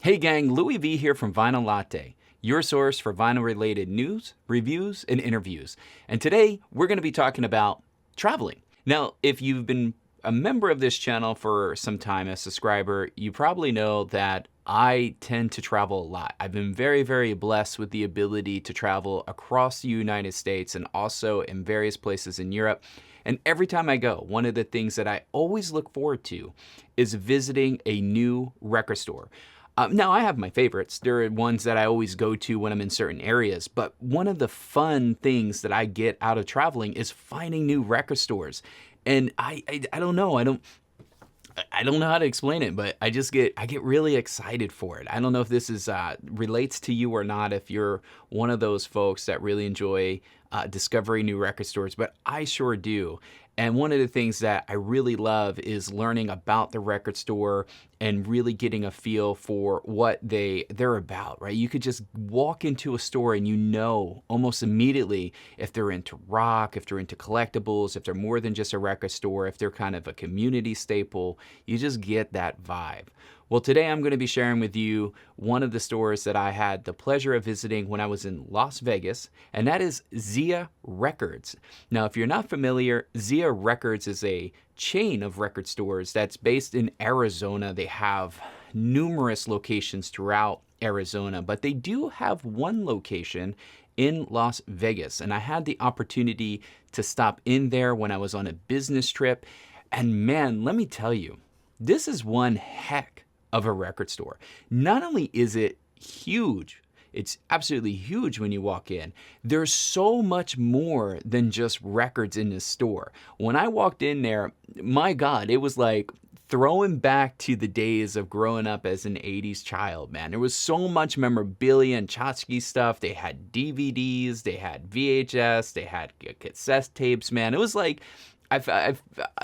Hey gang, Louis V here from Vinyl Latte, your source for vinyl-related news, reviews, and interviews. And today, we're going to be talking about traveling. Now, if you've been a member of this channel for some time, a subscriber, you probably know that I tend to travel a lot. I've been very, very blessed with the ability to travel across the United States and also in various places in Europe. And every time I go, one of the things that I always look forward to is visiting a new record store. Now, I have my favorites. There are ones that I always go to when I'm in certain areas, but one of the fun things that I get out of traveling is finding new record stores. And I don't know, I don't know how to explain it, but I get really excited for it. I don't know if this is relates to you or not, if you're one of those folks that really enjoy discovering new record stores, but I sure do. And one of the things that I really love is learning about the record store and really getting a feel for what they're about, right? You could just walk into a store and you know almost immediately if they're into rock, if they're into collectibles, if they're more than just a record store, if they're kind of a community staple. You just get that vibe. Well, today I'm going to be sharing with you one of the stores that I had the pleasure of visiting when I was in Las Vegas, and that is Zia Records. Now, if you're not familiar, Zia Records is a chain of record stores that's based in Arizona. They have numerous locations throughout Arizona, but they do have one location in Las Vegas, and I had the opportunity to stop in there when I was on a business trip, and man, let me tell you, this is one heck of a record store. Not only is it huge, it's absolutely huge when you walk in. There's so much more than just records in this store. When I walked in there, my God, it was like throwing back to the days of growing up as an 80s child, man. There was so much memorabilia and tchotchke stuff. They had DVDs, they had VHS, they had cassette tapes, man. It was like, and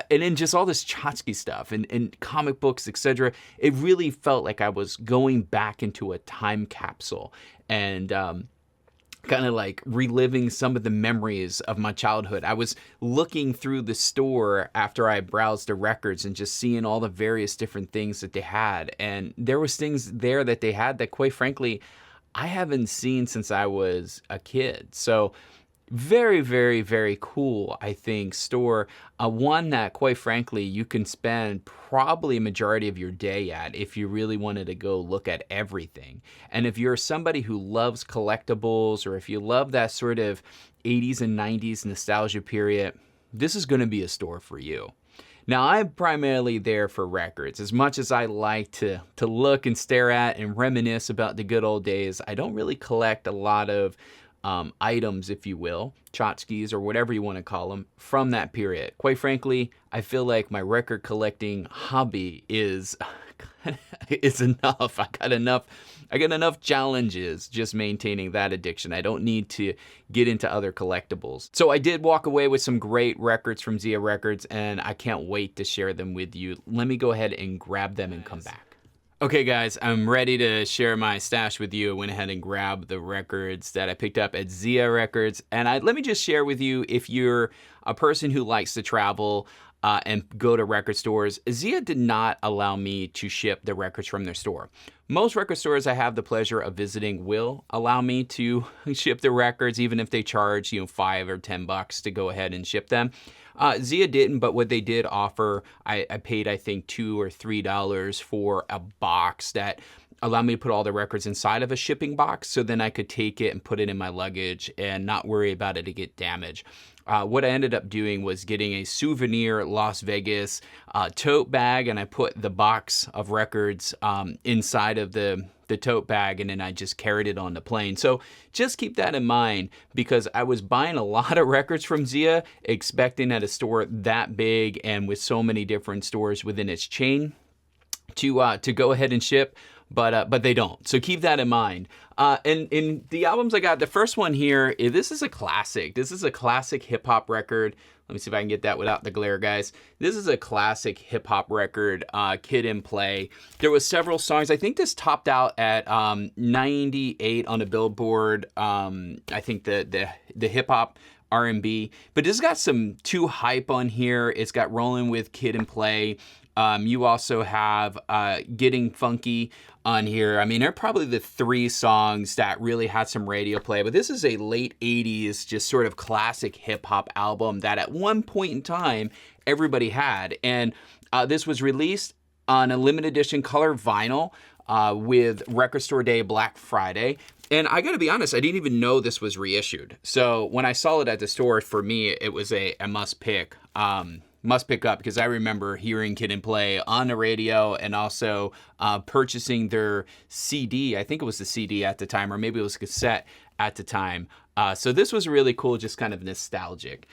then just all this tchotchke stuff and comic books, etc. It really felt like I was going back into a time capsule and kind of like reliving some of the memories of my childhood. I was looking through the store after I browsed the records and just seeing all the various different things that they had. And there was things there that they had that, quite frankly, I haven't seen since I was a kid. So very, very, very cool, I think, store. One that, quite frankly, you can spend probably a majority of your day at if you really wanted to go look at everything. And if you're somebody who loves collectibles, or if you love that sort of 80s and 90s nostalgia period, this is going to be a store for you. Now, I'm primarily there for records. As much as I like to look and stare at and reminisce about the good old days, I don't really collect a lot of items, if you will, tchotchkes or whatever you want to call them, from that period. Quite frankly, I feel like my record collecting hobby is enough. I got enough challenges just maintaining that addiction. I don't need to get into other collectibles. So I did walk away with some great records from Zia Records, and I can't wait to share them with you. Let me go ahead and grab them and come back. Okay guys, I'm ready to share my stash with you. I went ahead and grabbed the records that I picked up at Zia Records. And let me just share with you, if you're a person who likes to travel and go to record stores, Zia did not allow me to ship the records from their store. Most record stores I have the pleasure of visiting will allow me to ship the records, even if they charge, $5 or $10 to go ahead and ship them. Zia didn't, but what they did offer, I paid, I think, $2 or $3 for a box that allowed me to put all the records inside of a shipping box, so then I could take it and put it in my luggage and not worry about it to get damaged. What I ended up doing was getting a souvenir Las Vegas tote bag, and I put the box of records inside of the tote bag, and then I just carried it on the plane. So just keep that in mind, because I was buying a lot of records from Zia, expecting at a store that big and with so many different stores within its chain to go ahead and ship. But they don't. So keep that in mind. And in the albums I got, the first one here, this is a classic. This is a classic hip hop record. Let me see if I can get that without the glare, guys. This is a classic hip hop record, Kid and Play. There was several songs. I think this topped out at 98 on the Billboard. I think the hip hop R&B, but this got some Too Hype on here. It's got Rolling with Kid and Play. You also have Getting Funky on here. I mean, they're probably the 3 songs that really had some radio play, but this is a late 80s, just sort of classic hip hop album that at one point in time, everybody had. And this was released on a limited edition color vinyl with Record Store Day Black Friday. And I gotta be honest, I didn't even know this was reissued. So when I saw it at the store, for me, it was a must pick. Must pick up, because I remember hearing Kid and Play on the radio and also purchasing their CD. I think it was the CD at the time, or maybe it was cassette at the time. So this was really cool, just kind of nostalgic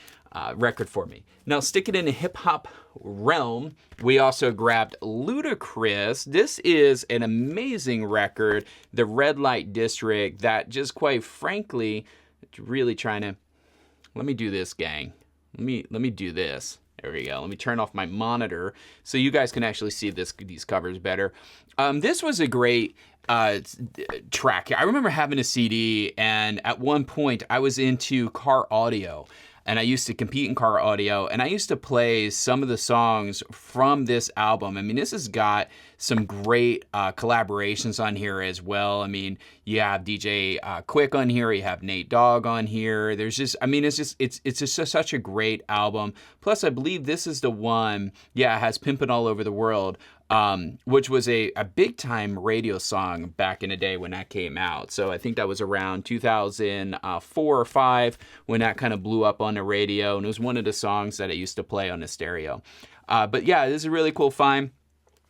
record for me. Now, sticking in the hip hop realm, we also grabbed Ludacris. This is an amazing record, The Red Light District, that just quite frankly, really trying to, let me do this, gang. Let me do this. There we go. Let me turn off my monitor so you guys can actually see these covers better. This was a great track. I remember having a CD, and at one point I was into car audio, and I used to compete in car audio, and I used to play some of the songs from this album. I mean, this has got some great collaborations on here as well. I mean, you have DJ Quick on here, you have Nate Dogg on here. There's just, I mean, it's just such a great album. Plus, I believe this is the one, yeah, it has Pimpin' All Over the World, which was a big time radio song back in the day when that came out. So I think that was around 2004 or 5 when that kind of blew up on the radio, and it was one of the songs that I used to play on the stereo. But yeah, this is a really cool find.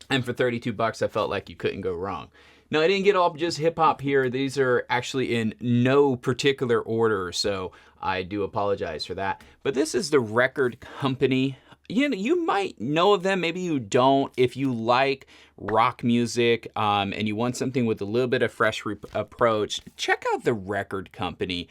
And for $32, I felt like you couldn't go wrong. Now, I didn't get all just hip hop here. These are actually in no particular order, so I do apologize for that. But this is the Record Company. You might know of them, maybe you don't. If you like rock music and you want something with a little bit of fresh approach, check out the Record Company.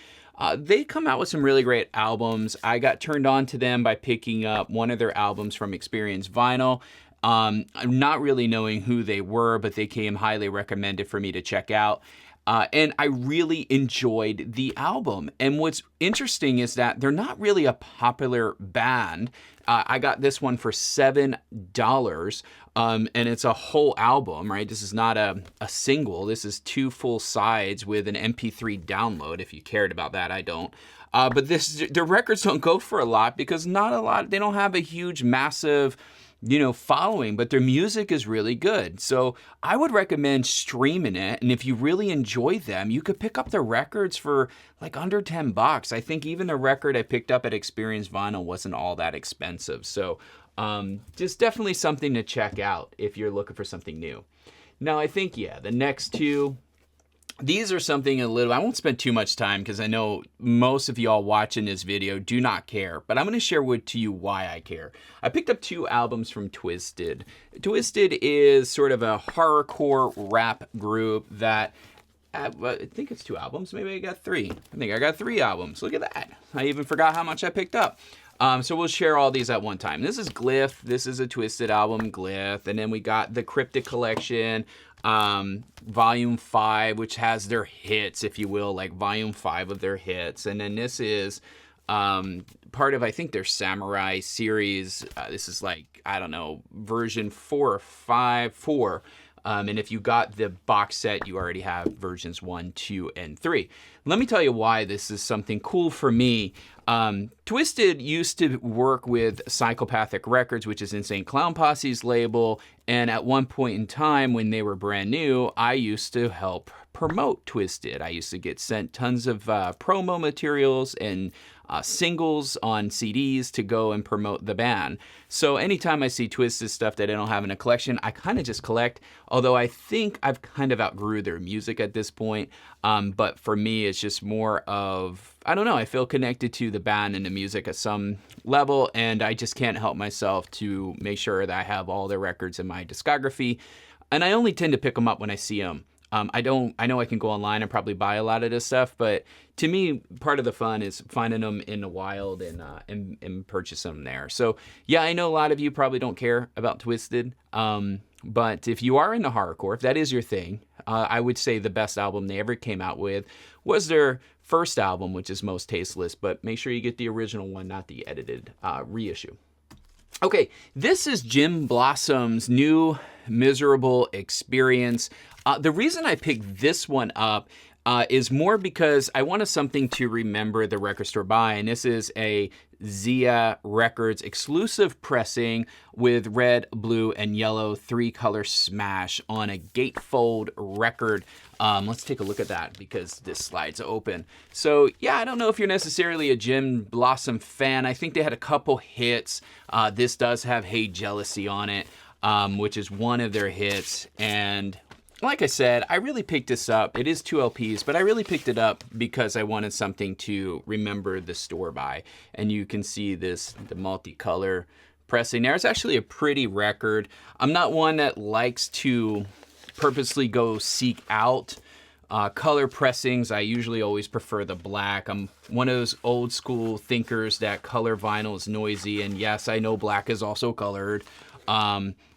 They come out with some really great albums. I got turned on to them by picking up one of their albums from Experience Vinyl. I'm not really knowing who they were, but they came highly recommended for me to check out. And I really enjoyed the album. And what's interesting is that they're not really a popular band. I got this one for $7, and it's a whole album, right? This is not a single. This is 2 full sides with an MP3 download. If you cared about that, I don't. But the records don't go for a lot because they don't have a huge, massive, following, but their music is really good. So I would recommend streaming it. And if you really enjoy them, you could pick up the records for like under $10. I think even the record I picked up at Experience Vinyl wasn't all that expensive. So just definitely something to check out if you're looking for something new. Now, I think, the next 2, these are something I won't spend too much time because I know most of y'all watching this video do not care, but I'm going to share to you why I care. I picked up 2 albums from Twisted. Twisted is sort of a horrorcore rap group that, I think it's 2 albums. Maybe I got 3. I think I got 3 albums. Look at that. I even forgot how much I picked up. So we'll share all these at one time. This is Glyph. This is a Twisted album, Glyph. And then we got the Cryptic Collection, Volume 5, which has their hits, if you will, like Volume 5 of their hits. And then this is part of, I think, their Samurai series. This is like, I don't know, version 4 or 4. And if you got the box set, you already have versions 1, 2, and 3. Let me tell you why this is something cool for me. Twisted used to work with Psychopathic Records, which is Insane Clown Posse's label. And at one point in time when they were brand new, I used to help promote Twisted. I used to get sent tons of promo materials and singles on CDs to go and promote the band. So anytime I see Twisted stuff that I don't have in a collection, I kind of just collect, although I think I've kind of outgrew their music at this point. But for me, it's just more of, I don't know, I feel connected to the band and the music at some level, and I just can't help myself to make sure that I have all their records in my discography. And I only tend to pick them up when I see them. I know I can go online and probably buy a lot of this stuff, but to me, part of the fun is finding them in the wild and purchase them there. So yeah, I know a lot of you probably don't care about Twisted, but if you are into horrorcore, if that is your thing, I would say the best album they ever came out with was their first album, which is Most Tasteless, but make sure you get the original one, not the edited reissue. Okay, this is Jim Blossom's new Miserable Experience. The reason I picked this one up is more because I wanted something to remember the record store by, and this is a Zia Records exclusive pressing with red, blue, and yellow 3-color smash on a gatefold record. Let's take a look at that because this slides open. So yeah, I don't know if you're necessarily a Jim Blossom fan. I think they had a couple hits. This does have Hey Jealousy on it, which is one of their hits. And like I said, I really picked this up. It is 2 LPs, but I really picked it up because I wanted something to remember the store by. And you can see the multicolor pressing there. It's actually a pretty record. I'm not one that likes to purposely go seek out color pressings. I usually always prefer the black. I'm one of those old school thinkers that color vinyl is noisy. And yes, I know black is also colored.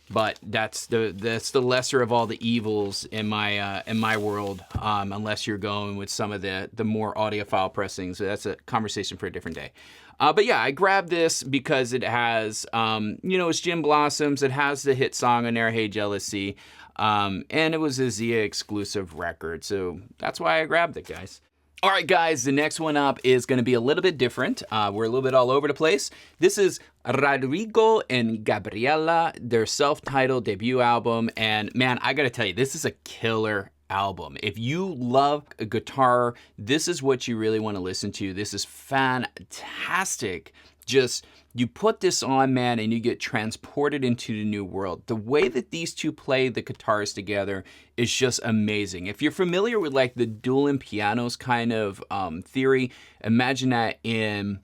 But that's the lesser of all the evils in my world, unless you're going with some of the more audiophile pressings. So that's a conversation for a different day. But yeah, I grabbed this because it has, it's Jim Blossom's. It has the hit song on there, Hey Jealousy, and it was a Zia exclusive record. So that's why I grabbed it, guys. All right, guys, the next one up is going to be a little bit different. We're a little bit all over the place. This is Rodrigo and Gabriela, their self-titled debut album. And man, I got to tell you, this is a killer album. If you love a guitar, this is what you really want to listen to. This is fantastic. Just, you put this on, man, and you get transported into the new world. The way that these two play the guitars together is just amazing. If you're familiar with like the dueling pianos kind of theory, imagine that in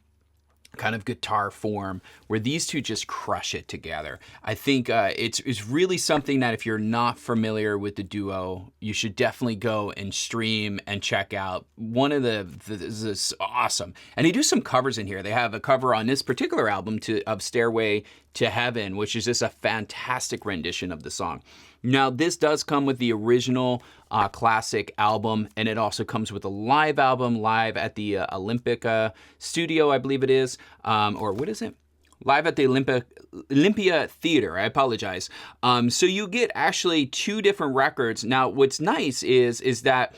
kind of guitar form where these two just crush it together. I think it's really something that if you're not familiar with the duo, you should definitely go and stream and check out. One of this is awesome. And they do some covers in here. They have a cover on this particular album of Stairway to Heaven, which is just a fantastic rendition of the song. Now, this does come with the original classic album, and it also comes with a live album, live at the Olympica studio, I believe it is. Or what is it? Live at the Olympia Theater. I apologize. So you get actually 2 different records. Now, what's nice is that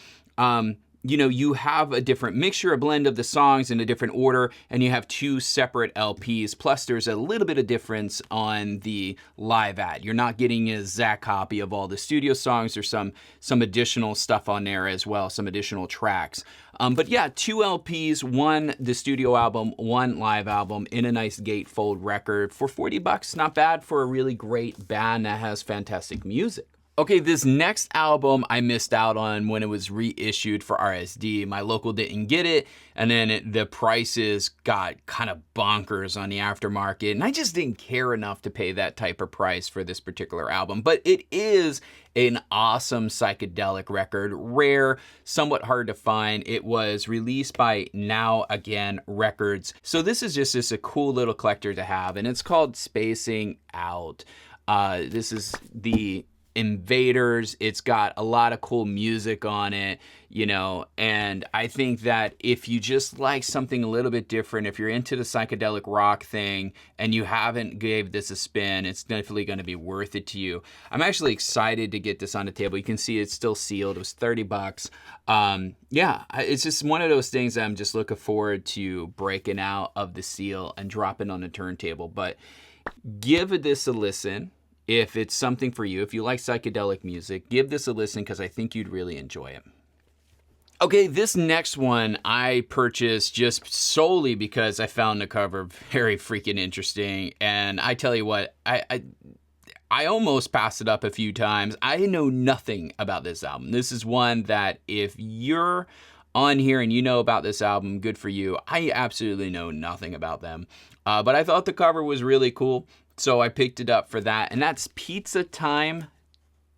you have a different mixture, a blend of the songs in a different order, and you have 2 separate LPs. Plus, there's a little bit of difference on the live ad. You're not getting a exact copy of all the studio songs. There's some additional stuff on there as well, some additional tracks. But yeah, 2 LPs, 1 the studio album, 1 live album in a nice gatefold record for $40. Not bad for a really great band that has fantastic music. Okay, this next album I missed out on when it was reissued for RSD. My local didn't get it, and then the prices got kind of bonkers on the aftermarket, and I just didn't care enough to pay that type of price for this particular album. But it is an awesome psychedelic record, rare, somewhat hard to find. It was released by Now Again Records. So this is just a cool little collector to have, and it's called Spacing Out. This is the Invaders. It's got a lot of cool music on it, and I think that if you just like something a little bit different, if you're into the psychedelic rock thing and you haven't gave this a spin, it's definitely going to be worth it to you. I'm actually excited to get this on the table. You can see it's still sealed. It was $30. It's just one of those things that I'm just looking forward to breaking out of the seal and dropping on the turntable. But give this a listen. If it's something for you, if you like psychedelic music, give this a listen because I think you'd really enjoy it. Okay, this next one I purchased just solely because I found the cover very freaking interesting. And I tell you what, I almost passed it up a few times. I know nothing about this album. This is one that if you're on here and you know about this album, good for you. I absolutely know nothing about them. But I thought the cover was really cool. So I picked it up for that, and that's Pizza Time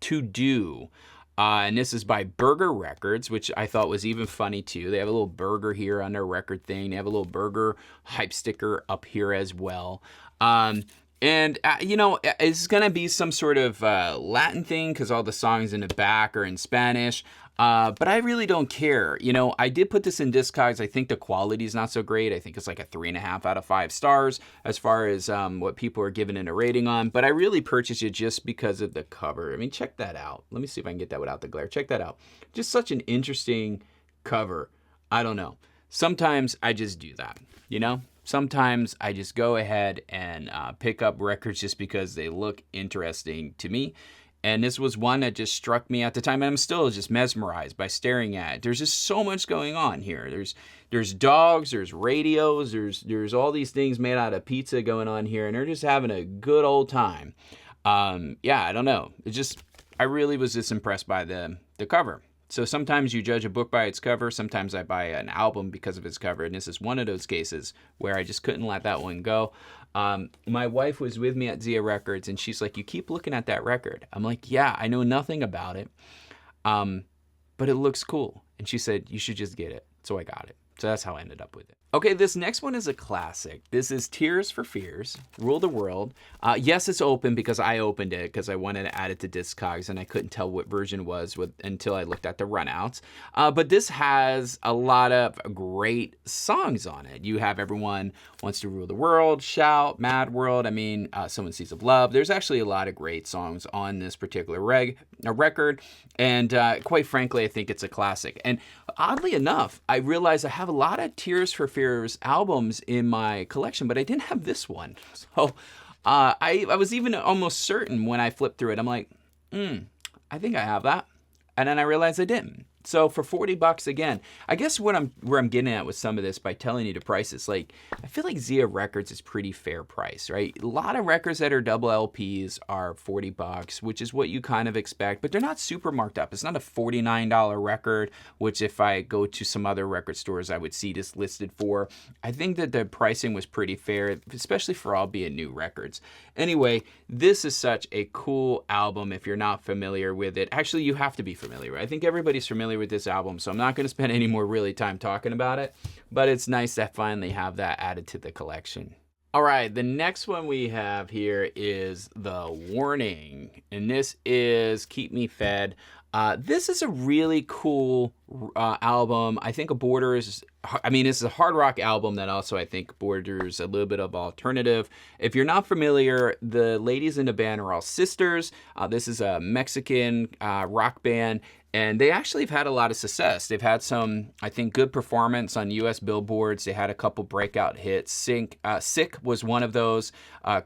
to Do. And this is by Burger Records, which I thought was even funny too. They have a little burger here on their record thing. They have a little burger hype sticker up here as well. And And, you know, it's going to be some sort of Latin thing because all the songs in the back are in Spanish. But I really don't care. You know, I did put this in Discogs. I think the quality is not so great. I think it's like a 3.5 out of 5 stars as far as what people are giving it a rating on. But I really purchased it just because of the cover. I mean, check that out. Let me see if I can get that without the glare. Check that out. Just such an interesting cover. I don't know. Sometimes I just do that, you know? Sometimes I just go ahead and pick up records just because they look interesting to me. And this was one that just struck me at the time. And I'm still just mesmerized by staring at it. There's just so much going on here. There's dogs, there's radios, there's all these things made out of pizza going on here. And they're just having a good old time. Yeah, I don't know. I really was just impressed by the cover. So sometimes you judge a book by its cover. Sometimes I buy an album because of its cover. And this is one of those cases where I just couldn't let that one go. My wife was with me at Zia Records, and she's like, you keep looking at that record. I'm like, yeah, I know nothing about it, but it looks cool. And she said, you should just get it. So I got it. So that's how I ended up with it. Okay, this next one is a classic. This is Tears for Fears, Rule the World. Yes, it's open because I opened it because I wanted to add it to Discogs, and I couldn't tell what version it was until I looked at the runouts. But this has a lot of great songs on it. You have Everyone Wants to Rule the World, Shout, Mad World, Someone Sees of Love. There's actually a lot of great songs on this particular record, and quite frankly, I think it's a classic. And oddly enough, I realized I have a lot of Tears for Fears albums in my collection, but I didn't have this one. So I was even almost certain when I flipped through it. I'm like, I think I have that. And then I realized I didn't. So for $40 again, I guess where I'm getting at with some of this by telling you the prices, like I feel like Zia Records is pretty fair price, right? A lot of records that are double LPs are $40, which is what you kind of expect, but they're not super marked up. It's not a $49 record, which if I go to some other record stores, I would see this listed for. I think that the pricing was pretty fair, especially for all being new records. Anyway, this is such a cool album if you're not familiar with it. Actually, you have to be familiar. I think everybody's familiar with this album, so I'm not going to spend any more really time talking about it, but it's nice to finally have that added to the collection. All right, the next one we have here is The Warning, and this is Keep Me Fed. This is a really cool album. I think this is a hard rock album that also I think borders a little bit of alternative. If you're not familiar, the ladies in the band are all sisters. This is a Mexican rock band, and they actually have had a lot of success. They've had some, I think, good performance on U.S. billboards. They had a couple breakout hits. Sick was one of those.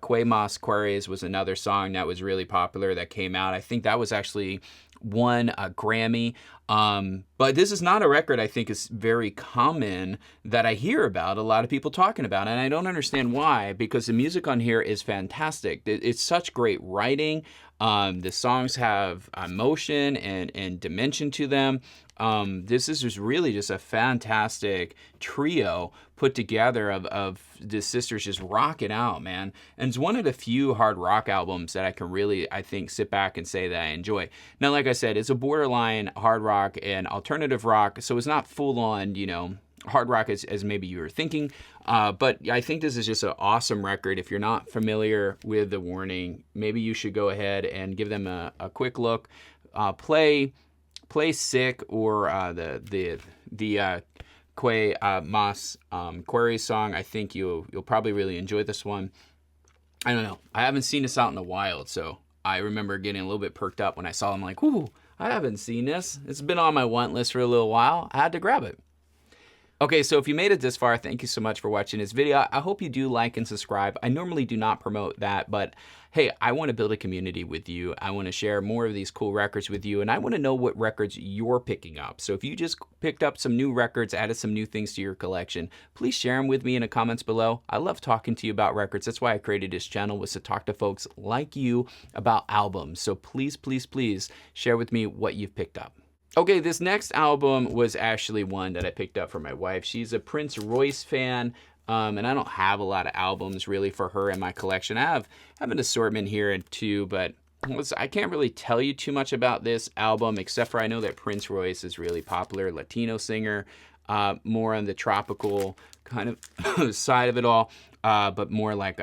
Que Mas Queries was another song that was really popular that came out. I think that was actually won a Grammy. But this is not a record I think is very common that I hear about, a lot of people talking about, and I don't understand why, because the music on here is fantastic. It's such great writing. The songs have emotion and dimension to them. This is just really just a fantastic trio put together of the sisters just rocking out, man. And it's one of the few hard rock albums that I can really, I think, sit back and say that I enjoy. Now, like I said, it's a borderline hard rock and alternative rock, so it's not full on, hard rock as maybe you were thinking. But I think this is just an awesome record. If you're not familiar with The Warning, maybe you should go ahead and give them a quick look. Play Sick or the Que Mas Query song. I think you'll probably really enjoy this one. I don't know. I haven't seen this out in a while, so I remember getting a little bit perked up when I saw them. Like, ooh, I haven't seen this. It's been on my want list for a little while. I had to grab it. Okay, so if you made it this far, thank you so much for watching this video. I hope you do like and subscribe. I normally do not promote that, but hey, I want to build a community with you. I want to share more of these cool records with you, and I want to know what records you're picking up. So if you just picked up some new records, added some new things to your collection, please share them with me in the comments below. I love talking to you about records. That's why I created this channel, was to talk to folks like you about albums. So please, please, please share with me what you've picked up. Okay, this next album was actually one that I picked up for my wife. She's a Prince Royce fan, and I don't have a lot of albums really for her in my collection. I have an assortment here too, but I can't really tell you too much about this album, except for I know that Prince Royce is really popular, Latino singer, more on the tropical kind of side of it all, but more like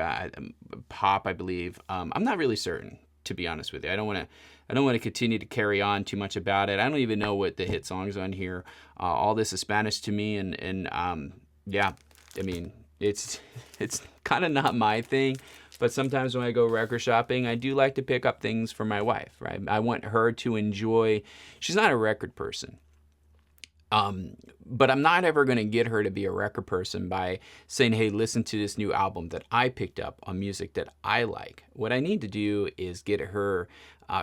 pop, I believe. I'm not really certain, to be honest with you. I don't want to continue to carry on too much about it. I don't even know what the hit songs on here. All this is Spanish to me, and yeah, I mean, it's kind of not my thing. But sometimes when I go record shopping, I do like to pick up things for my wife, right? I want her to enjoy. She's not a record person. But I'm not ever going to get her to be a record person by saying, hey, listen to this new album that I picked up on music that I like. What I need to do is get her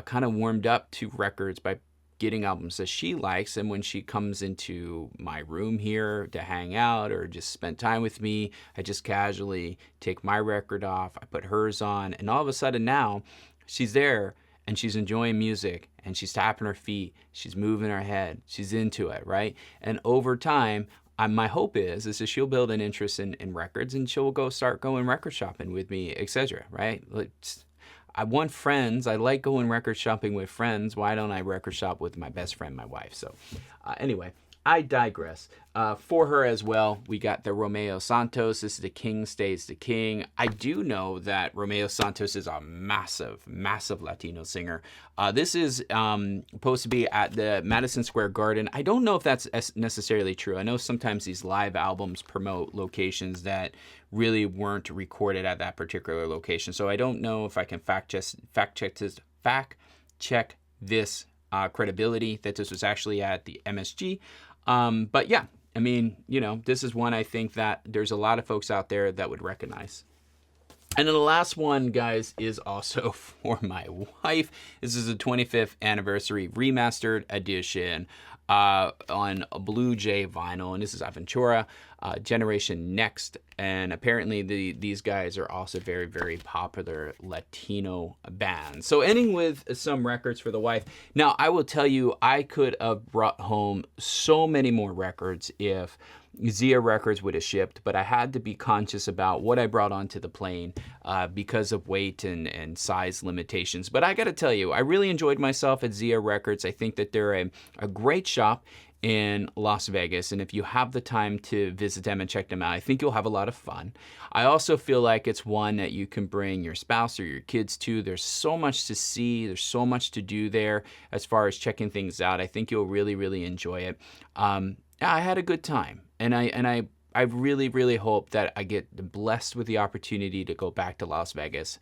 kind of warmed up to records by getting albums that she likes. And when she comes into my room here to hang out or just spend time with me, I just casually take my record off, I put hers on, and all of a sudden now she's there and she's enjoying music and she's tapping her feet, she's moving her head, she's into it, right? And over time, my hope is that she'll build an interest in records and she'll start going record shopping with me, etc., right? I want friends. I like going record shopping with friends. Why don't I record shop with my best friend, my wife? So anyway, I digress. For her as well, we got the Romeo Santos. This is The King Stays the King. I do know that Romeo Santos is a massive, massive Latino singer. This is supposed to be at the Madison Square Garden. I don't know if that's necessarily true. I know sometimes these live albums promote locations that really weren't recorded at that particular location. So I don't know if I can fact check this credibility that this was actually at the MSG. But yeah, I mean, this is one I think that there's a lot of folks out there that would recognize. And then the last one, guys, is also for my wife. This is a 25th anniversary remastered edition on Blue Jay vinyl, and this is Aventura, Generation Next, and apparently these guys are also very, very popular Latino bands. So ending with some records for the wife. Now, I will tell you, I could have brought home so many more records if Zia Records would have shipped, but I had to be conscious about what I brought onto the plane because of weight and size limitations. But I got to tell you, I really enjoyed myself at Zia Records. I think that they're a great shop in Las Vegas, and if you have the time to visit them and check them out, I think you'll have a lot of fun. I also feel like it's one that you can bring your spouse or your kids to. There's so much to see. There's so much to do there as far as checking things out. I think you'll really, really enjoy it. I had a good time. And I really, really hope that I get blessed with the opportunity to go back to Las Vegas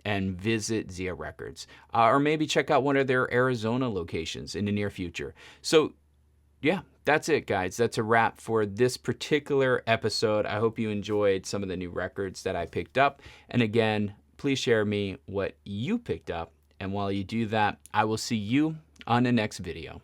and visit Zia Records, or maybe check out one of their Arizona locations in the near future. So yeah, that's it, guys. That's a wrap for this particular episode. I hope you enjoyed some of the new records that I picked up. And again, please share me what you picked up. And while you do that, I will see you on the next video.